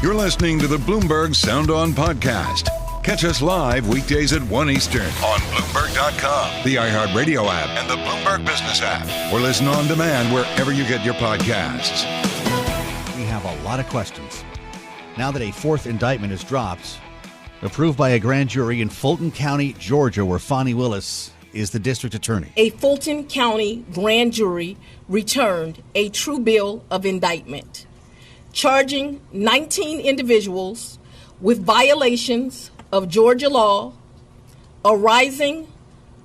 You're listening to the Bloomberg Sound On podcast. Catch us live weekdays at 1 Eastern on Bloomberg.com, the iHeartRadio app, and the Bloomberg Business app. Or listen on demand wherever you get your podcasts. We have a lot of questions. Now that a fourth indictment is dropped, approved by a grand jury in Fulton County, Georgia, where Fani Willis is the district attorney. A Fulton County grand jury returned a true bill of indictment, charging 19 individuals with violations of Georgia law arising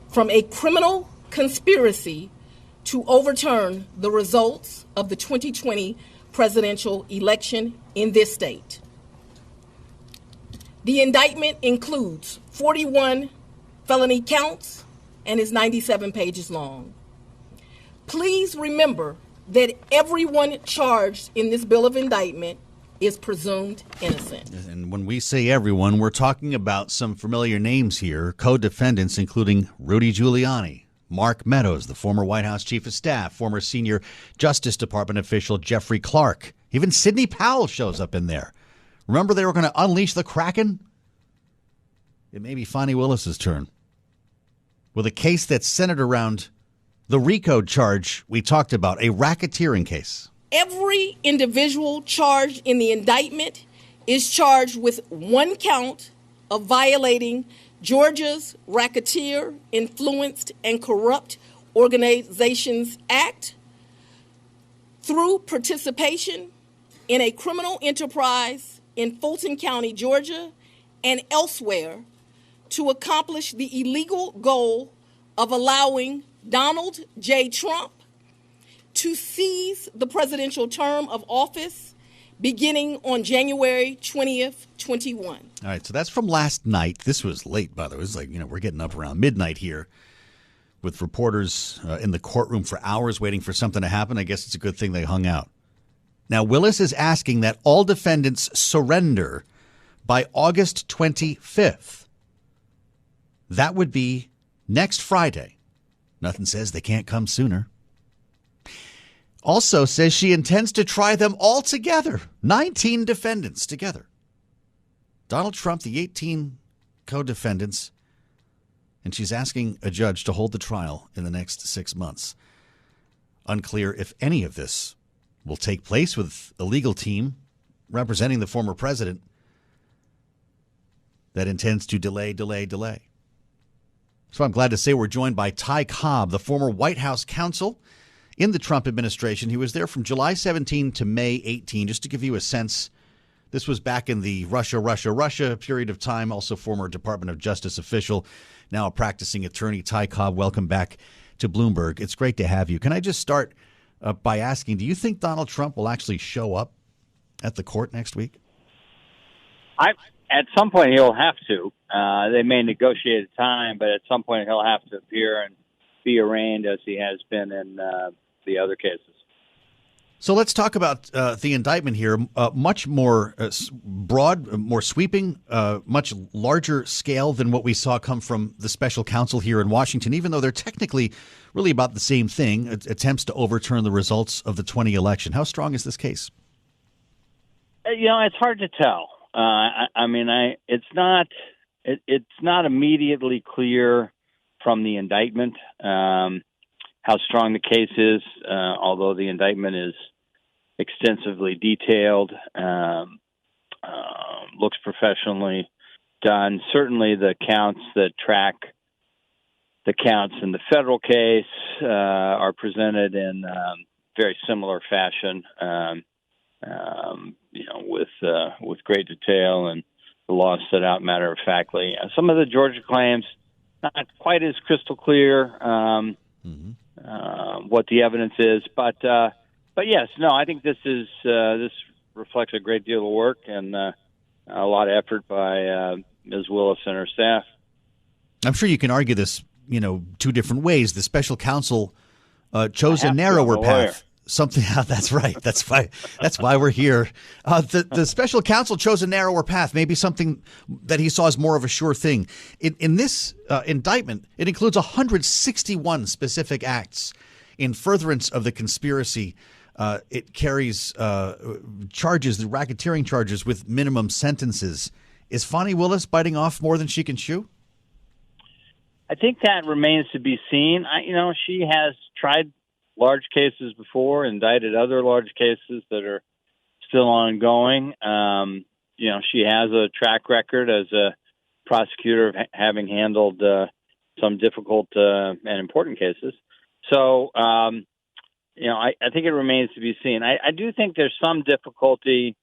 from a criminal conspiracy to overturn the results of the 2020 presidential election in this state. The indictment includes 41 felony counts and is 97 pages long. Please remember that everyone charged in this bill of indictment is presumed innocent. And when we say everyone, we're talking about some familiar names here, co-defendants including Rudy Giuliani, Mark Meadows, the former White House chief of staff, former senior Justice Department official Jeffrey Clark. Even Sidney Powell shows up in there. Remember they were going to unleash the Kraken? It may be Fani Willis's turn, with a case that's centered around the RICO charge we talked about, a racketeering case. Every individual charged in the indictment is charged with one count of violating Georgia's Racketeer, Influenced, and Corrupt Organizations Act through participation in a criminal enterprise in Fulton County, Georgia, and elsewhere to accomplish the illegal goal of allowing Donald J. Trump to seize the presidential term of office beginning on January 20th, 21. All right, so that's from last night. This was late, by the way. It was like, we're getting up around midnight here with reporters in the courtroom for hours waiting for something to happen. I guess it's a good thing they hung out. Now, Willis is asking that all defendants surrender by August 25th. That would be next Friday. Nothing says they can't come sooner. Also says she intends to try them all together, 19 defendants together. Donald Trump, the 18 co-defendants, and she's asking a judge to hold the trial in the next 6 months. Unclear if any of this will take place, with a legal team representing the former president that intends to delay. So I'm glad to say we're joined by Ty Cobb, the former White House counsel in the Trump administration. He was there from July 17 to May 18. Just to give you a sense, this was back in the Russia period of time. Also former Department of Justice official, now a practicing attorney. Ty Cobb, welcome back to Bloomberg. It's great to have you. Can I just start by asking, do you think Donald Trump will actually show up at the court next week? At some point, he'll have to. They may negotiate a time, but at some point, he'll have to appear and be arraigned as he has been in the other cases. So let's talk about the indictment here. Much more broad, more sweeping, much larger scale than what we saw come from the special counsel here in Washington, even though they're technically really about the same thing, attempts to overturn the results of the 2020 election. How strong is this case? It's hard to tell. It's not immediately clear from the indictment how strong the case is, although the indictment is extensively detailed, looks professionally done. Certainly the counts that track the counts in the federal case are presented in very similar fashion, with great detail, and the law set out matter-of-factly. Some of the Georgia claims, not quite as crystal clear what the evidence is, but yes, no, I think this reflects a great deal of work and a lot of effort by Ms. Willis and her staff. I'm sure you can argue this, two different ways. The special counsel chose a narrower path. That's right. That's why we're here. The special counsel chose a narrower path, maybe something that he saw as more of a sure thing. In this indictment, it includes 161 specific acts in furtherance of the conspiracy it carries charges, the racketeering charges with minimum sentences. Is Fani Willis biting off more than she can chew? I think that remains to be seen. She has tried large cases before, indicted other large cases that are still ongoing. She has a track record as a prosecutor of having handled some difficult and important cases. So, I think it remains to be seen. I do think there's some difficulty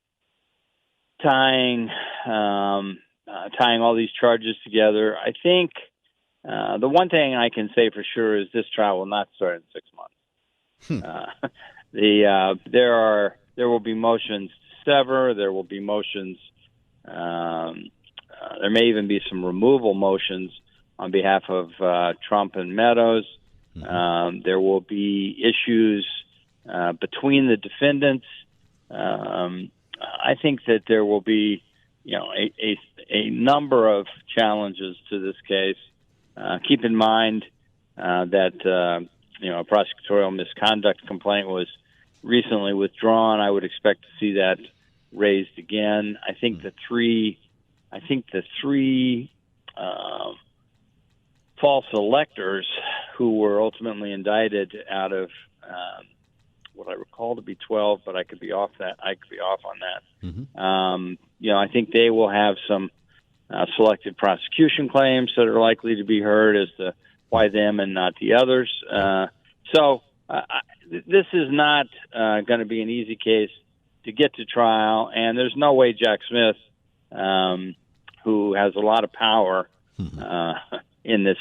tying all these charges together. I think the one thing I can say for sure is this trial will not start in 6 months. There will be motions to sever. There will be motions. There may even be some removal motions on behalf of Trump and Meadows. There will be issues between the defendants. I think that there will be, a number of challenges to this case. Keep in mind that a prosecutorial misconduct complaint was recently withdrawn. I would expect to see that raised again. I think the three false electors who were ultimately indicted out of what I recall to be 12, but I could be off on that. I think they will have some selective prosecution claims that are likely to be heard as to why them and not the others. This is not going to be an easy case to get to trial, and there's no way Jack Smith, who has a lot of power in this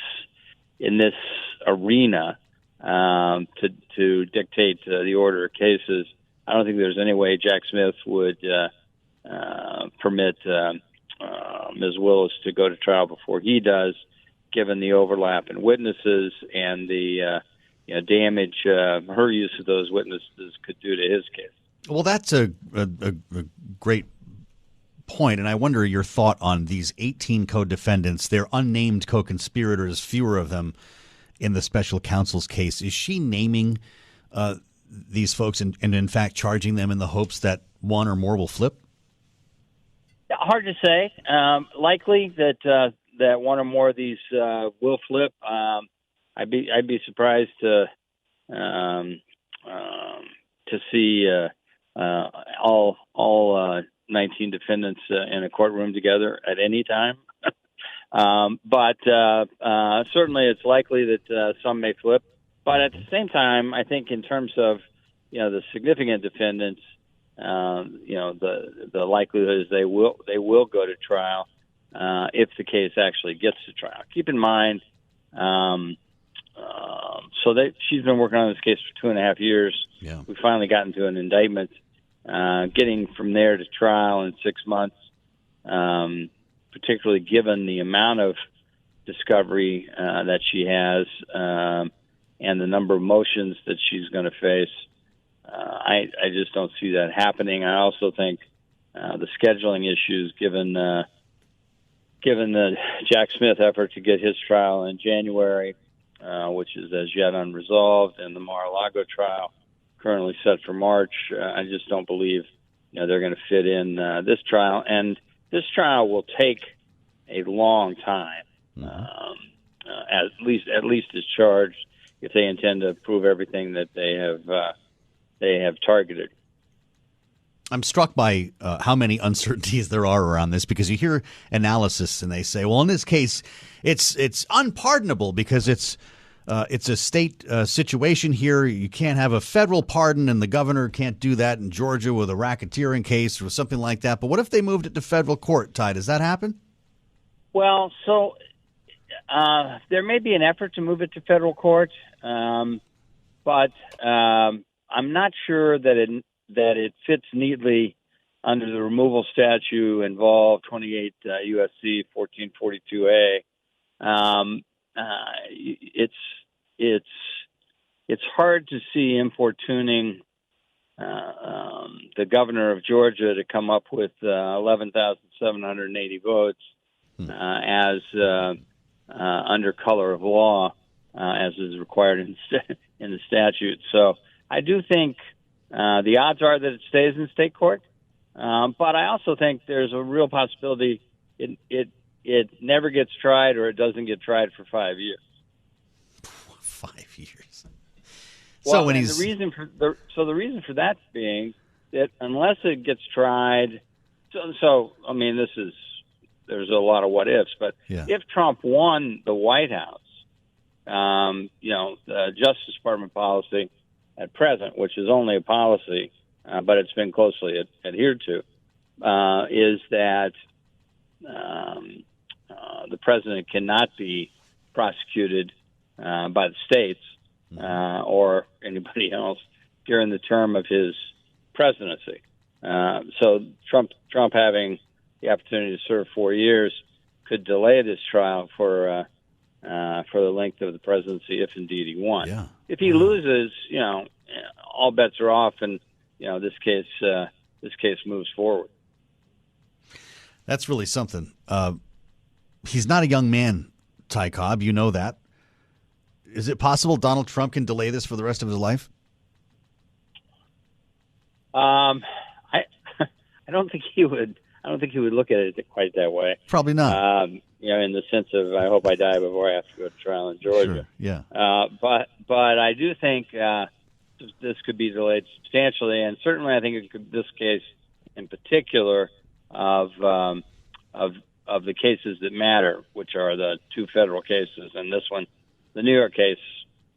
arena, to dictate the order of cases. I don't think there's any way Jack Smith would permit Ms. Willis to go to trial before he does, given the overlap in witnesses and the damage her use of those witnesses could do to his case. Well, that's a great point, and I wonder your thought on these 18 co-defendants. They're unnamed co-conspirators, fewer of them in the special counsel's case. Is she naming these folks and in fact charging them in the hopes that one or more will flip? Hard to say. Likely that one or more of these will flip. I'd be surprised to see all 19 defendants in a courtroom together at any time. But certainly it's likely that some may flip. But at the same time, I think in terms of the significant defendants, the likelihood is they will go to trial if the case actually gets to trial. Keep in mind, she's been working on this case for 2.5 years. Yeah. We finally got into an indictment. Getting from there to trial in 6 months, particularly given the amount of discovery that she has and the number of motions that she's going to face, I just don't see that happening. I also think the scheduling issues, given the Jack Smith effort to get his trial in January, which is as yet unresolved, and the Mar-a-Lago trial currently set for March, I just don't believe they're going to fit in this trial. And this trial will take a long time, at least as charged, if they intend to prove everything that they have targeted. I'm struck by how many uncertainties there are around this, because you hear analysis and they say, well, in this case, it's unpardonable because it's a state situation here. You can't have a federal pardon, and the governor can't do that in Georgia with a racketeering case or something like that. But what if they moved it to federal court, Ty? Does that happen? Well, so there may be an effort to move it to federal court, but I'm not sure that it fits neatly under the removal statute involved, 28 U.S.C. 1442A. It's hard to see importuning the governor of Georgia to come up with 11,780 votes as under color of law, as is required in the statute. So I do think The odds are that it stays in state court. But I also think there's a real possibility it never gets tried or it doesn't get tried for 5 years. 5 years. Well, the reason for that being that unless it gets tried, I mean, there's a lot of what ifs, but if Trump won the White House, the Justice Department policy at present, which is only a policy, but it's been closely adhered to, is that the president cannot be prosecuted by the states or anybody else during the term of his presidency. So Trump having the opportunity to serve 4 years could delay this trial for the length of the presidency, if indeed he won. Yeah. If he loses, all bets are off, and this case moves forward. That's really something. He's not a young man, Ty Cobb. You know that. Is it possible Donald Trump can delay this for the rest of his life? I don't think he would. I don't think he would look at it quite that way. Probably not. In the sense of, I hope I die before I have to go to trial in Georgia. Sure, yeah. But I do think this could be delayed substantially, and certainly I think this case in particular of the cases that matter, which are the two federal cases, and this one, the New York case,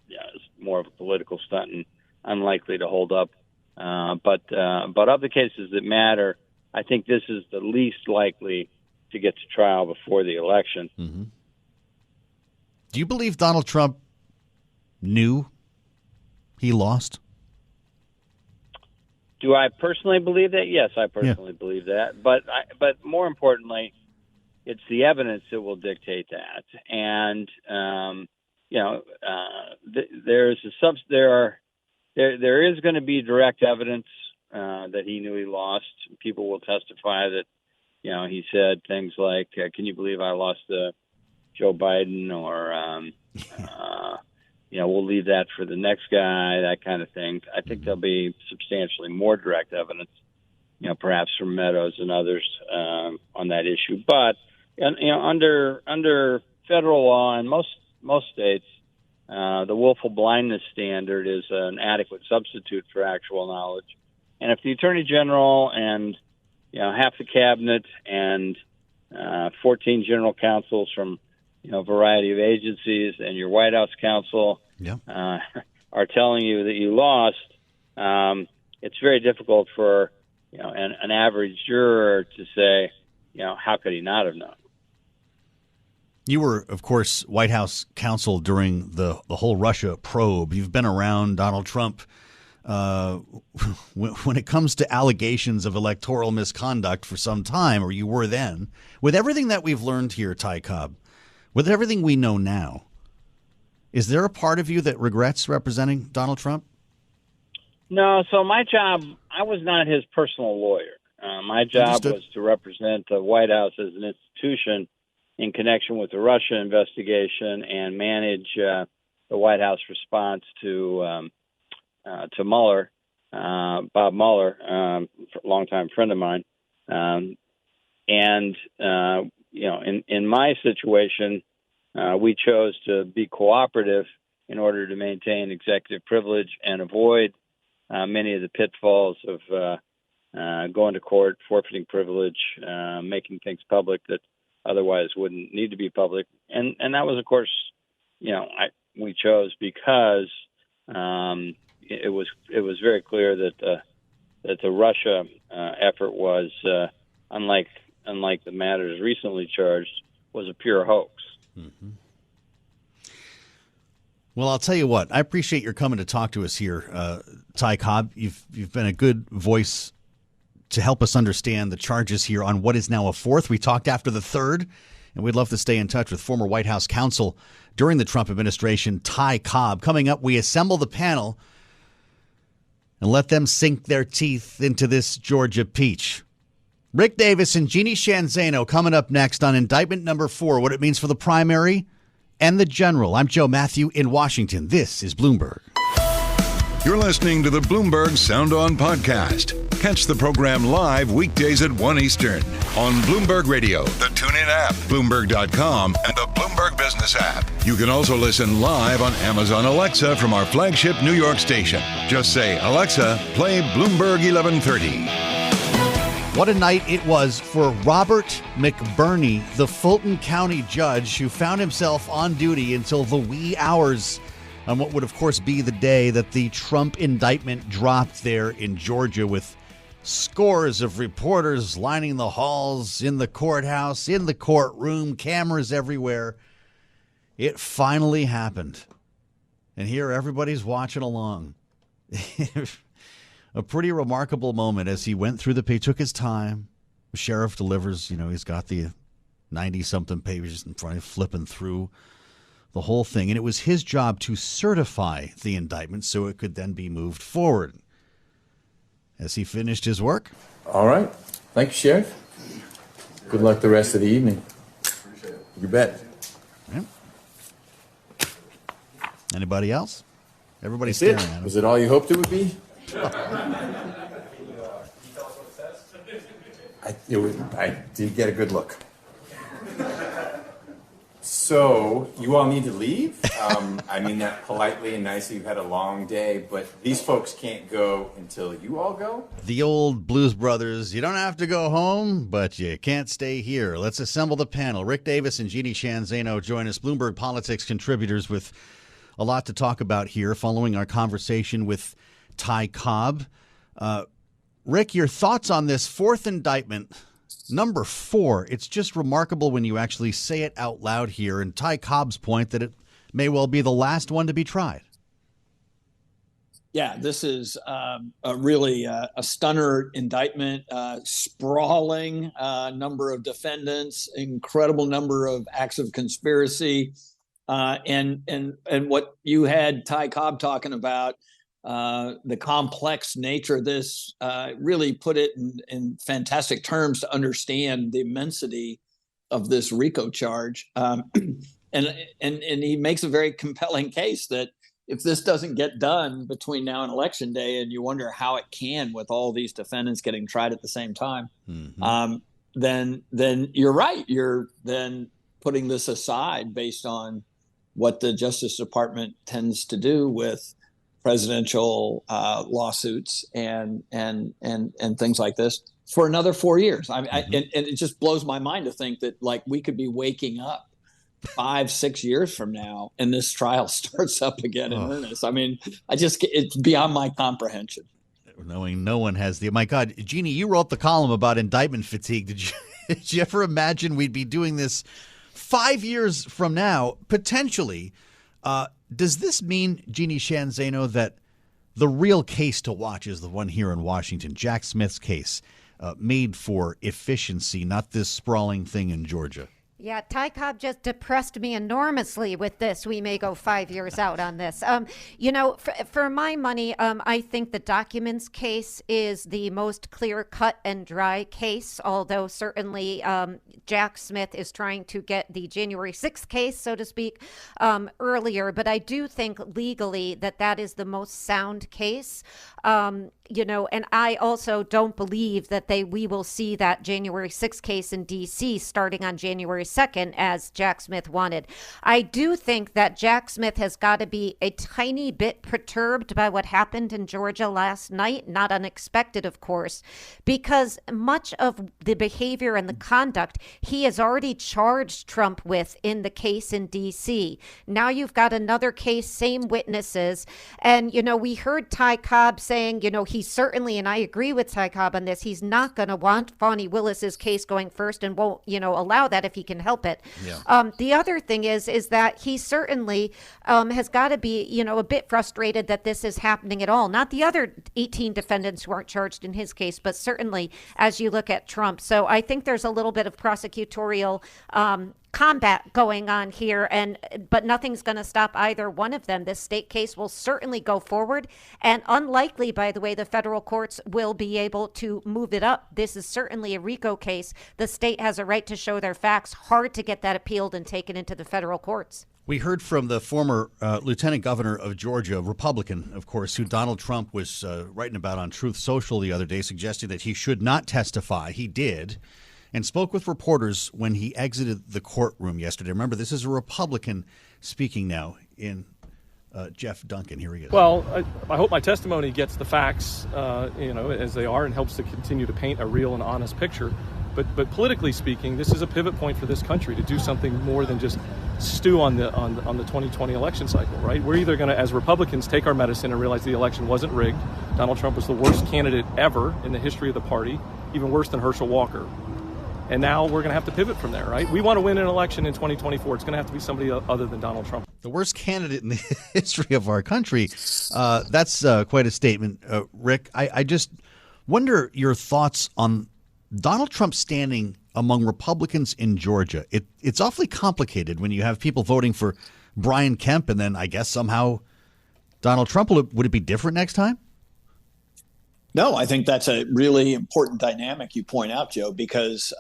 is more of a political stunt and unlikely to hold up. But of the cases that matter, I think this is the least likely to get to trial before the election. Mm-hmm. Do you believe Donald Trump knew he lost? Do I personally believe that? Yes, I personally believe that. But more importantly, it's the evidence that will dictate that. And there is going to be direct evidence that he knew he lost. People will testify that he said things like, "Can you believe I lost to Joe Biden?" or we'll leave that for the next guy, that kind of thing. I think there'll be substantially more direct evidence, perhaps from Meadows and others on that issue. But under federal law in most states, the willful blindness standard is an adequate substitute for actual knowledge. And if the Attorney General and half the cabinet and 14 general counsels from a variety of agencies and your White House counsel are telling you that you lost, it's very difficult for an average juror to say, how could he not have known? You were, of course, White House counsel during the whole Russia probe. You've been around Donald Trump. When it comes to allegations of electoral misconduct for some time, or you were then, with everything that we've learned here, Ty Cobb, with everything we know now, is there a part of you that regrets representing Donald Trump? No. So my job, I was not his personal lawyer. My job was to represent the White House as an institution in connection with the Russia investigation and manage the White House response to Mueller, Bob Mueller, a longtime friend of mine. In my situation, we chose to be cooperative in order to maintain executive privilege and avoid many of the pitfalls of going to court, forfeiting privilege, making things public that otherwise wouldn't need to be public. And that was, of course, we chose because it was very clear that the Russia effort was unlike the matters recently charged, was a pure hoax. Mm-hmm. Well, I'll tell you what. I appreciate your coming to talk to us here, Ty Cobb. You've been a good voice to help us understand the charges here on what is now a fourth. We talked after the third, and we'd love to stay in touch with former White House counsel during the Trump administration, Ty Cobb. Coming up, we assemble the panel and let them sink their teeth into this Georgia peach. Rick Davis and Jeanne Zaino coming up next on Indictment number 4, what it means for the primary and the general. I'm Joe Mathieu in Washington. This is Bloomberg. You're listening to the Bloomberg Sound On podcast. Catch the program live weekdays at 1 Eastern on Bloomberg Radio, the TuneIn app, Bloomberg.com, and the Bloomberg Business app. You can also listen live on Amazon Alexa from our flagship New York station. Just say, Alexa, play Bloomberg 1130. What a night it was for Robert McBurney, the Fulton County judge who found himself on duty until the wee hours on what would, of course, be the day that the Trump indictment dropped there in Georgia, with scores of reporters lining the halls, in the courthouse, in the courtroom, cameras everywhere. It finally happened. And here everybody's watching along. A pretty remarkable moment as he went through he took his time. The sheriff delivers, he's got the 90-something pages in front of him, flipping through the whole thing. And it was his job to certify the indictment so it could then be moved forward. As he finished his work. All right. Thank you, Sheriff. Good luck the rest of the evening. Appreciate it. You bet. Right. Anybody else? Everybody's staring at him. Was it all you hoped it would be? I did get a good look. So, you all need to leave? I mean that politely and nicely. You've had a long day, but these folks can't go until you all go? The old Blues Brothers, you don't have to go home, but you can't stay here. Let's assemble the panel. Rick Davis and Jeanne Zaino join us, Bloomberg Politics contributors, with a lot to talk about here following our conversation with Ty Cobb. Rick, your thoughts on this fourth indictment, number 4. It's just remarkable when you actually say it out loud here, and Ty Cobb's point that it may well be the last one to be tried. Yeah, this is really a stunner indictment, sprawling number of defendants, incredible number of acts of conspiracy, and what you had Ty Cobb talking about, the complex nature of this, really put it in fantastic terms to understand the immensity of this RICO charge. And he makes a very compelling case that if this doesn't get done between now and Election Day, and you wonder how it can with all these defendants getting tried at the same time, then you're right. You're then putting this aside based on what the Justice Department tends to do with presidential lawsuits and things like this for another 4 years. And it just blows my mind to think that we could be waking up 5-6 years from now and this trial starts up again in earnest. I mean, it's beyond my comprehension. Knowing no one has my God, Jeanne, you wrote the column about indictment fatigue. Did you ever imagine we'd be doing this 5 years from now, potentially? Does this mean, Jeanne Zaino, that the real case to watch is the one here in Washington, Jack Smith's case, made for efficiency, not this sprawling thing in Georgia? Yeah, Ty Cobb just depressed me enormously with this. We may go 5 years out on this. For my money, I think the documents case is the most clear cut and dry case, although certainly Jack Smith is trying to get the January 6th case, so to speak, earlier. But I do think legally that is the most sound case. And I also don't believe that we will see that January 6th case in D.C. starting on January 2nd, as Jack Smith wanted. I do think that Jack Smith has got to be a tiny bit perturbed by what happened in Georgia last night, not unexpected, of course, because much of the behavior and the conduct he has already charged Trump with in the case in D.C. Now you've got another case, same witnesses, and, we heard Ty Cobb saying, he certainly, and I agree with Ty Cobb on this, he's not going to want Fani Willis's case going first and won't, allow that if he can help it. Yeah. The other thing is that he certainly has got to be, a bit frustrated that this is happening at all. Not the other 18 defendants who aren't charged in his case, but certainly as you look at Trump. So I think there's a little bit of prosecutorial combat going on here, but nothing's going to stop either one of them. This state case will certainly go forward, and unlikely, by the way, the federal courts will be able to move it up. This is certainly a RICO case. The state has a right to show their facts. Hard to get that appealed and taken into the federal courts. We heard from the former lieutenant governor of Georgia, Republican, of course, who Donald Trump was writing about on Truth Social the other day, suggesting that he should not testify. He did, and spoke with reporters when he exited the courtroom yesterday. Remember, this is a Republican speaking now in Jeff Duncan. Here he is. Well, I hope my testimony gets the facts, as they are, and helps to continue to paint a real and honest picture. But politically speaking, this is a pivot point for this country to do something more than just stew on the 2020 election cycle, right? We're either going to, as Republicans, take our medicine and realize the election wasn't rigged. Donald Trump was the worst candidate ever in the history of the party, even worse than Herschel Walker. And now we're going to have to pivot from there, right? We want to win an election in 2024. It's going to have to be somebody other than Donald Trump. The worst candidate in the history of our country. That's quite a statement, Rick. I just wonder your thoughts on Donald Trump standing among Republicans in Georgia. It's awfully complicated when you have people voting for Brian Kemp and then I guess somehow Donald Trump. Would it be different next time? No, I think that's a really important dynamic you point out, Joe, because,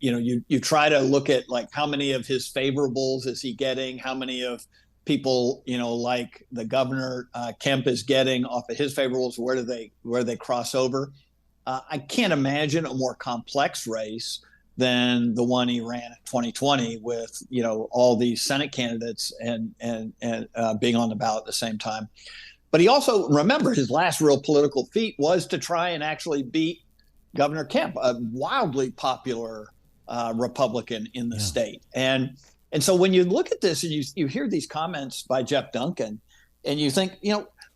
you try to look at like how many of his favorables is he getting? How many of people, like the governor Kemp is getting off of his favorables? Where do they cross over? I can't imagine a more complex race than the one he ran in 2020 with, all these Senate candidates and being on the ballot at the same time. But he also, remember, his last real political feat was to try and actually beat Governor Kemp, a wildly popular Republican in the state. And so when you look at this and you hear these comments by Jeff Duncan and you think,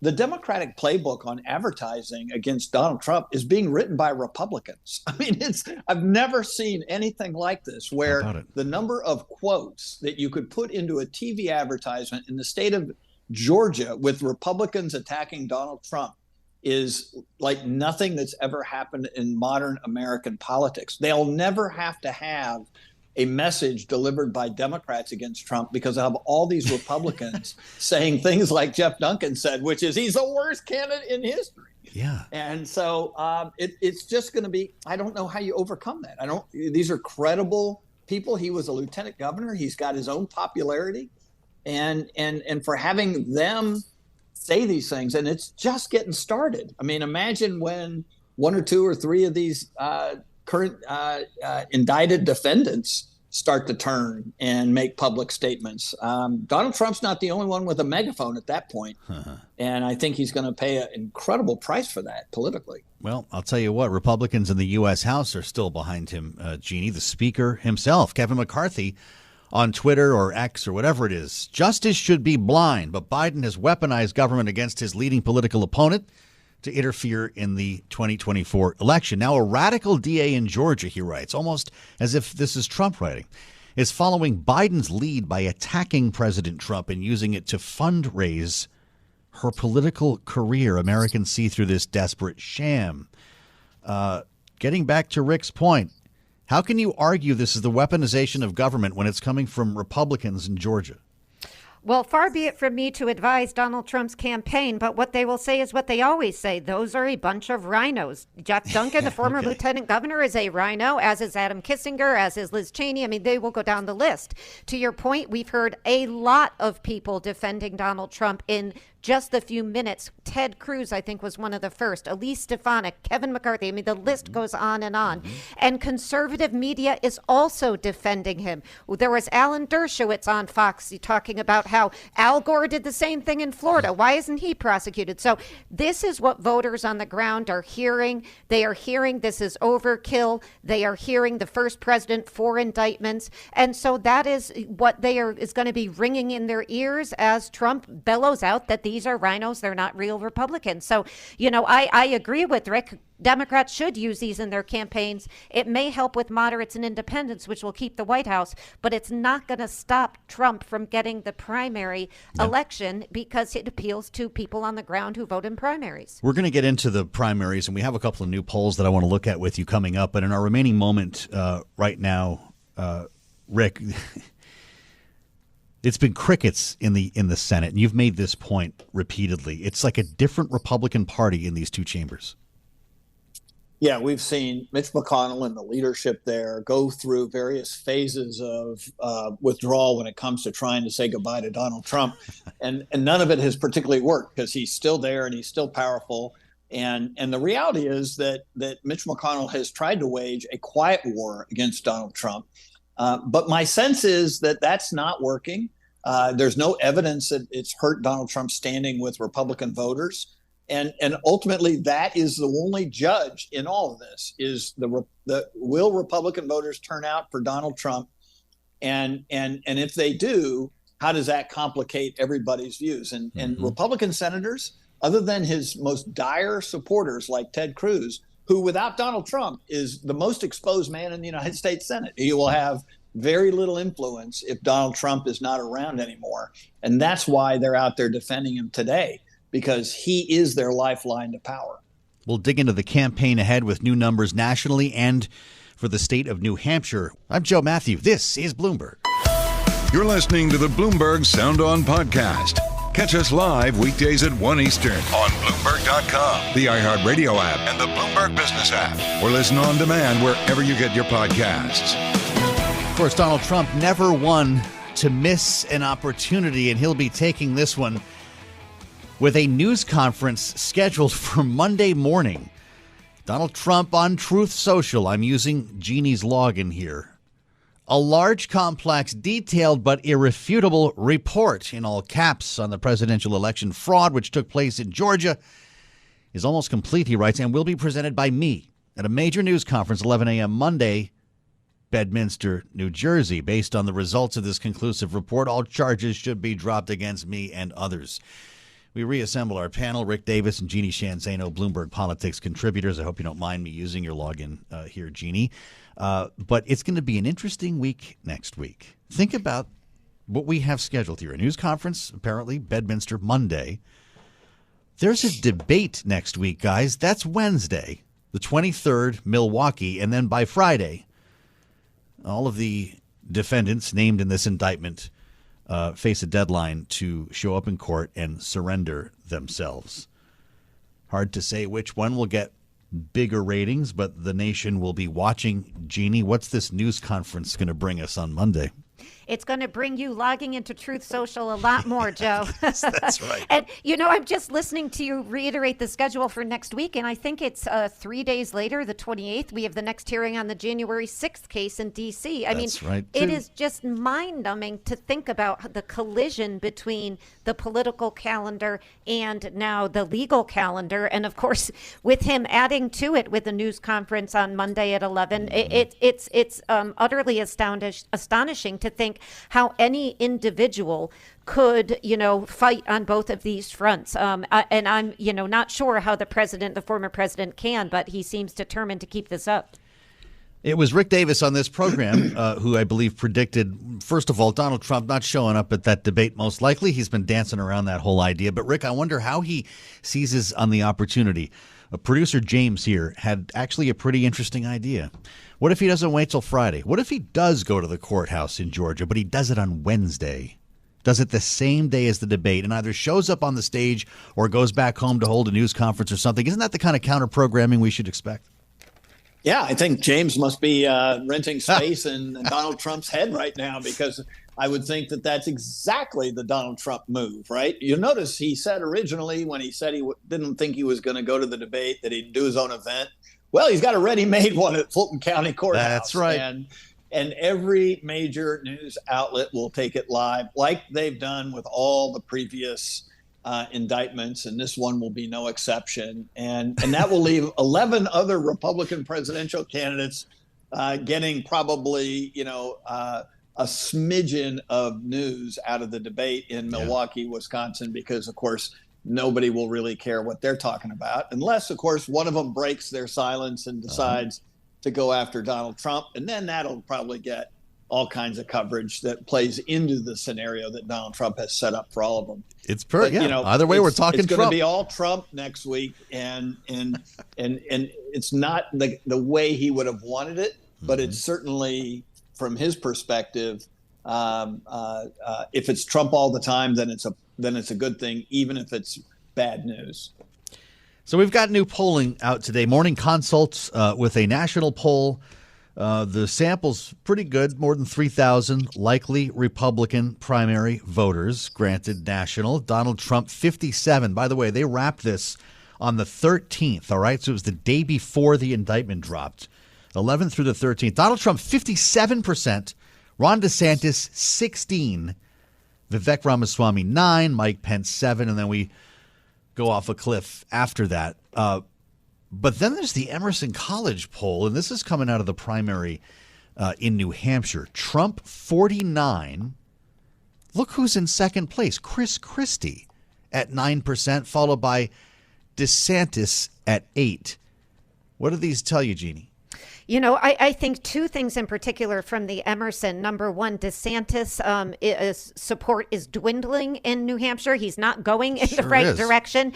the Democratic playbook on advertising against Donald Trump is being written by Republicans. I mean, I've never seen anything like this, where the number of quotes that you could put into a TV advertisement in the state of Georgia with Republicans attacking Donald Trump is like nothing that's ever happened in modern American politics. They'll never have to have a message delivered by Democrats against Trump because I have all these Republicans saying things like Jeff Duncan said, which is he's the worst candidate in history. Yeah. And so it's just going to be, I don't know how you overcome that. These are credible people. He was a lieutenant governor. He's got his own popularity and for having them say these things, and it's just getting started. I mean, imagine when one or two or three of these current indicted defendants start to turn and make public statements. Donald Trump's not the only one with a megaphone at that point. And I think he's going to pay an incredible price for that politically. Well, I'll tell you what, Republicans in the U.S. House are still behind him, Jeanne. The Speaker himself, Kevin McCarthy, on Twitter or X or whatever it is. Justice should be blind, but Biden has weaponized government against his leading political opponent to interfere in the 2024 election. Now, a radical DA in Georgia, he writes, almost as if this is Trump writing, is following Biden's lead by attacking President Trump and using it to fundraise her political career. Americans see through this desperate sham. Getting back to Rick's point, how can you argue this is the weaponization of government when it's coming from Republicans in Georgia? Well, far be it from me to advise Donald Trump's campaign, but what they will say is what they always say. Those are a bunch of rhinos. Jeff Duncan, the former lieutenant governor, is a rhino, as is Adam Kissinger, as is Liz Cheney. I mean, they will go down the list. To your point, we've heard a lot of people defending Donald Trump in just the few minutes. Ted Cruz, I think, was one of the first. Elise Stefanik, Kevin McCarthy. I mean, the list goes on and on. And conservative media is also defending him. There was Alan Dershowitz on Fox talking about how Al Gore did the same thing in Florida. Why isn't he prosecuted? So this is what voters on the ground are hearing. They are hearing this is overkill. They are hearing the first president for indictments. And so that is what is going to be ringing in their ears as Trump bellows out that these are rhinos. They're not real Republicans. So, I agree with Rick. Democrats should use these in their campaigns. It may help with moderates and independents, which will keep the White House, but it's not going to stop Trump from getting the primary election because it appeals to people on the ground who vote in primaries. We're going to get into the primaries, and we have a couple of new polls that I want to look at with you coming up. But in our remaining moment right now, Rick, it's been crickets in the Senate, and you've made this point repeatedly. It's like a different Republican Party in these two chambers. Yeah, we've seen Mitch McConnell and the leadership there go through various phases of withdrawal when it comes to trying to say goodbye to Donald Trump. And none of it has particularly worked because he's still there and he's still powerful. And the reality is that Mitch McConnell has tried to wage a quiet war against Donald Trump. But my sense is that that's not working. There's no evidence that it's hurt Donald Trump's standing with Republican voters. And ultimately, that is the only judge in all of this is the will Republican voters turn out for Donald Trump? And if they do, how does that complicate everybody's views? And Republican senators, other than his most dire supporters like Ted Cruz, who without Donald Trump is the most exposed man in the United States Senate, he will have very little influence if Donald Trump is not around anymore. And that's why they're out there defending him today, because he is their lifeline to power. We'll dig into the campaign ahead with new numbers nationally and for the state of New Hampshire. I'm Joe Mathieu. This is Bloomberg. You're listening to the Bloomberg Sound On podcast. Catch us live weekdays at 1 Eastern on Bloomberg.com, the iHeartRadio app, and the Bloomberg Business app. Or listen on demand wherever you get your podcasts. Of course, Donald Trump never one to miss an opportunity, and he'll be taking this one with a news conference scheduled for Monday morning. Donald Trump on Truth Social. I'm using Jeanne's login here. A large, complex, detailed, but irrefutable report in all caps on the presidential election fraud, which took place in Georgia, is almost complete, he writes, and will be presented by me at a major news conference 11 a.m. Monday, Bedminster, New Jersey. Based on the results of this conclusive report, all charges should be dropped against me and others. We reassemble our panel. Rick Davis and Jeanne Zaino, Bloomberg Politics contributors. I hope you don't mind me using your login here, Jeanne. But it's going to be an interesting week next week. Think about what we have scheduled here. A news conference, apparently, Bedminster, Monday. There's a debate next week, guys. That's Wednesday, the 23rd, Milwaukee. And then by Friday, all of the defendants named in this indictment face a deadline to show up in court and surrender themselves. Hard to say which one will get bigger ratings, but the nation will be watching. Jeanne, what's this news conference going to bring us on Monday? It's going to bring you logging into Truth Social a lot more, Joe. Yes, that's right. And, I'm just listening to you reiterate the schedule for next week, and I think it's 3 days later, the 28th, we have the next hearing on the January 6th case in D.C. That's right, too. It is just mind-numbing to think about the collision between the political calendar and now the legal calendar. And, of course, with him adding to it with a news conference on Monday at 11, it's utterly astonishing to think how any individual could, fight on both of these fronts. And I'm, not sure how the former president can, but he seems determined to keep this up. It was Rick Davis on this program who I believe predicted, first of all, Donald Trump not showing up at that debate most likely. He's been dancing around that whole idea. But, Rick, I wonder how he seizes on the opportunity. Producer James here had actually a pretty interesting idea. What if he doesn't wait till Friday? What if he does go to the courthouse in Georgia, but he does it on Wednesday? Does it the same day as the debate and either shows up on the stage or goes back home to hold a news conference or something? Isn't that the kind of counter-programming we should expect? Yeah, I think James must be renting space in Donald Trump's head right now, because I would think that that's exactly the Donald Trump move, right? You'll notice he said originally when he said he didn't think he was going to go to the debate that he'd do his own event. Well, he's got a ready-made one at Fulton County Courthouse. That's right. And every major news outlet will take it live, like they've done with all the previous indictments, and this one will be no exception. And that will leave 11 other Republican presidential candidates getting probably, a smidgen of news out of the debate in Milwaukee, Wisconsin, because, of course, nobody will really care what they're talking about, unless, of course, one of them breaks their silence and decides to go after Donald Trump. And then that'll probably get all kinds of coverage that plays into the scenario that Donald Trump has set up for all of them. It's either way, we're talking Trump. It's Trump. going to be all Trump next week, and it's not the way he would have wanted it, but it's certainly, from his perspective, if it's Trump all the time, then it's a good thing, even if it's bad news. So we've got new polling out today. Morning Consult with a national poll. The sample's pretty good, more than 3,000 likely Republican primary voters, granted national. Donald Trump, 57. By the way, they wrapped this on the 13th, all right? So it was the day before the indictment dropped, 11th through the 13th. Donald Trump, 57%. Ron DeSantis, 16. Vivek Ramaswamy, 9. Mike Pence, 7. And then we go off a cliff after that. But then there's the Emerson College poll, and this is coming out of the primary in New Hampshire. Trump, 49. Look who's in second place. Chris Christie at 9%, followed by DeSantis at 8. What do these tell you, Jeanne? You know, I think two things in particular from the Emerson. Number one, DeSantis' support is dwindling in New Hampshire. He's not going in the right direction.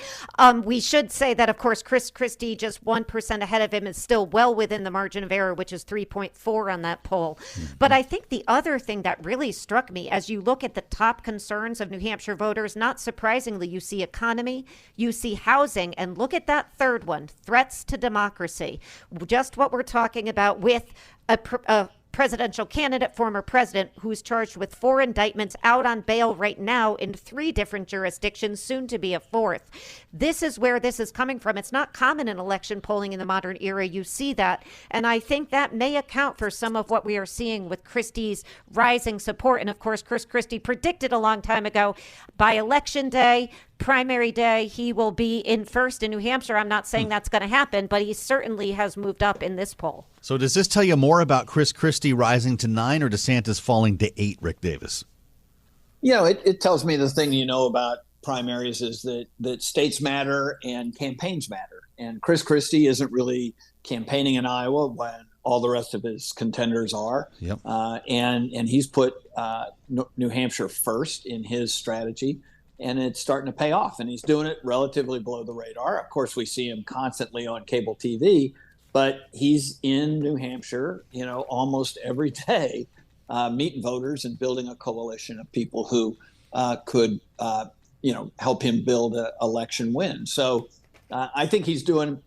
We should say that, of course, Chris Christie, just 1% ahead of him, is still well within the margin of error, which is 3.4 on that poll. Mm-hmm. But I think the other thing that really struck me, as you look at the top concerns of New Hampshire voters, not surprisingly, you see economy, you see housing, and look at that third one, threats to democracy. Just what we're talking about with a presidential candidate, former president, who's charged with 4 indictments, out on bail right now in 3 different jurisdictions, soon to be a 4th. This is where this is coming from. It's not common in election polling in the modern era. You see that. And I think that may account for some of what we are seeing with Christie's rising support. And of course, Chris Christie predicted a long time ago, by election day, primary day, he will be in first in New Hampshire. I'm not saying that's going to happen, but he certainly has moved up in this poll. So does this tell you more about Chris Christie rising to 9 or DeSantis falling to 8, Rick Davis? You know, it tells me the thing you know about primaries is that states matter and campaigns matter. And Chris Christie isn't really campaigning in Iowa when all the rest of his contenders are. Yep. And he's put New Hampshire first in his strategy. And it's starting to pay off. And he's doing it relatively below the radar. Of course, we see him constantly on cable TV, but he's in New Hampshire, you know, almost every day, meeting voters and building a coalition of people who could, you know, help him build an election win. So I think he's doing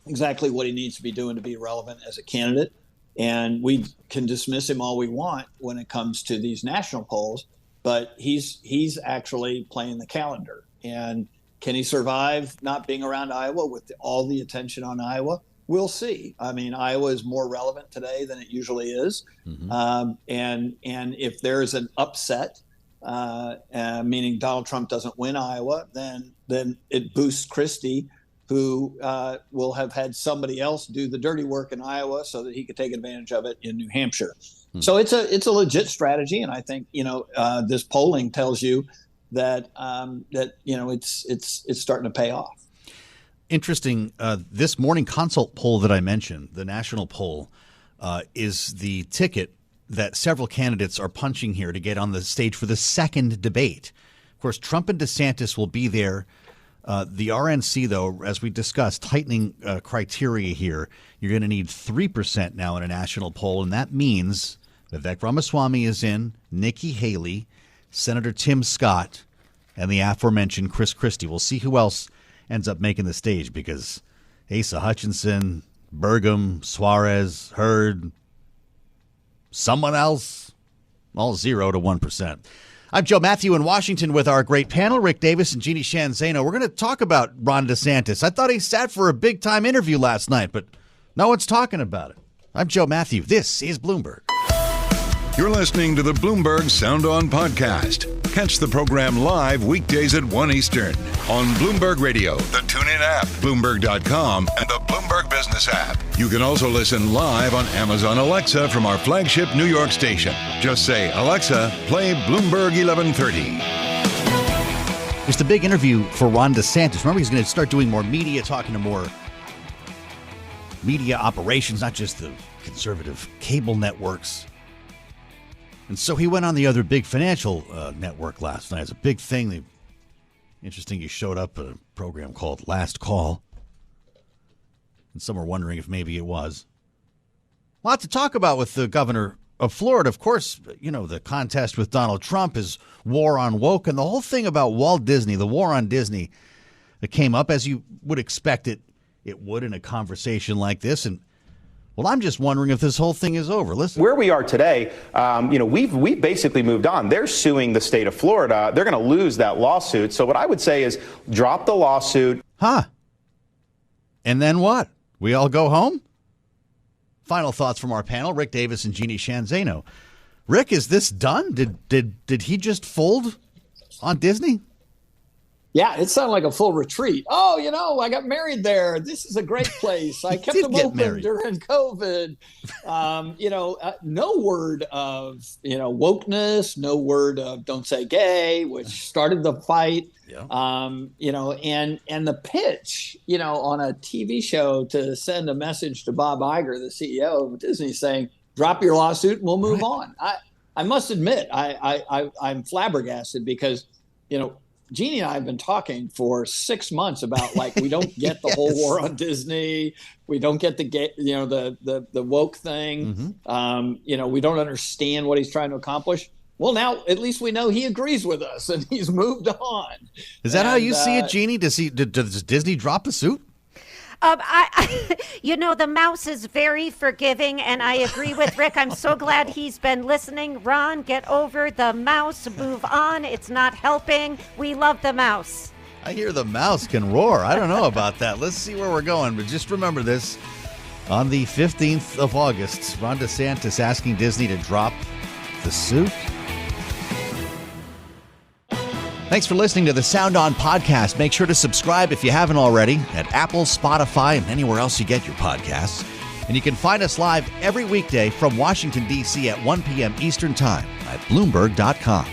exactly what he needs to be doing to be relevant as a candidate. And we can dismiss him all we want when it comes to these national polls. But he's actually playing the calendar. And can he survive not being around Iowa with all the attention on Iowa? We'll see. I mean, Iowa is more relevant today than it usually is. Mm-hmm. And if there's an upset, meaning Donald Trump doesn't win Iowa, then it boosts Christie, who will have had somebody else do the dirty work in Iowa so that he could take advantage of it in New Hampshire. So it's a legit strategy, and I think this polling tells you that it's starting to pay off. Interesting. This Morning Consult poll that I mentioned, the national poll, is the ticket that several candidates are punching here to get on the stage for the second debate. Of course, Trump and DeSantis will be there. The RNC, though, as we discussed, tightening criteria here. You're going to need 3% now in a national poll, and that means Vivek Ramaswamy is in, Nikki Haley, Senator Tim Scott, and the aforementioned Chris Christie. We'll see who else ends up making the stage, because Asa Hutchinson, Burgum, Suarez, Hurd, someone else, all 0 to 1%. I'm Joe Mathieu in Washington with our great panel, Rick Davis and Jeanne Zaino. We're going to talk about Ron DeSantis. I thought he sat for a big-time interview last night, but no one's talking about it. I'm Joe Mathieu. This is Bloomberg. You're listening to the Bloomberg Sound On podcast. Catch the program live weekdays at 1 Eastern on Bloomberg Radio, the TuneIn app, Bloomberg.com, and the Bloomberg Business app. You can also listen live on Amazon Alexa from our flagship New York station. Just say, Alexa, play Bloomberg 1130. It's the big interview for Ron DeSantis. Remember, he's going to start doing more media, talking to more media operations, not just the conservative cable networks. And so he went on the other big financial network last night. It's a big thing. Interesting, he showed up at a program called Last Call. And some were wondering if maybe it was. A lot to talk about with the governor of Florida. Of course, you know, the contest with Donald Trump is war on woke. And the whole thing about Walt Disney, the war on Disney, that came up, as you would expect it would in a conversation like this. And, well, I'm just wondering if this whole thing is over. Listen. Where we are today, we've basically moved on. They're suing the state of Florida. They're going to lose that lawsuit. So what I would say is drop the lawsuit. Huh. And then what? We all go home? Final thoughts from our panel, Rick Davis and Jeanne Zaino. Rick, is this done? Did he just fold on Disney? Yeah, it sounded like a full retreat. Oh, I got married there. This is a great place. I kept them open during COVID. No word of, wokeness, no word of don't say gay, which started the fight. Yeah. And the pitch, on a TV show to send a message to Bob Iger, the CEO of Disney, saying, drop your lawsuit and we'll move on. I must admit, I'm flabbergasted because, Jeanne and I have been talking for 6 months about we don't get the whole war on Disney. We don't get the woke thing. Mm-hmm. We don't understand what he's trying to accomplish. Well, now at least we know he agrees with us and he's moved on. Is that how you see it, Jeanne? Does Disney drop the suit? The mouse is very forgiving, and I agree with Rick. I'm so glad he's been listening. Ron, get over the mouse. Move on. It's not helping. We love the mouse. I hear the mouse can roar. I don't know about that. Let's see where we're going. But just remember this. On the 15th of August, Ron DeSantis asking Disney to drop the suit. Thanks for listening to the Sound On podcast. Make sure to subscribe if you haven't already at Apple, Spotify, and anywhere else you get your podcasts. And you can find us live every weekday from Washington, D.C. at 1 p.m. Eastern Time at Bloomberg.com.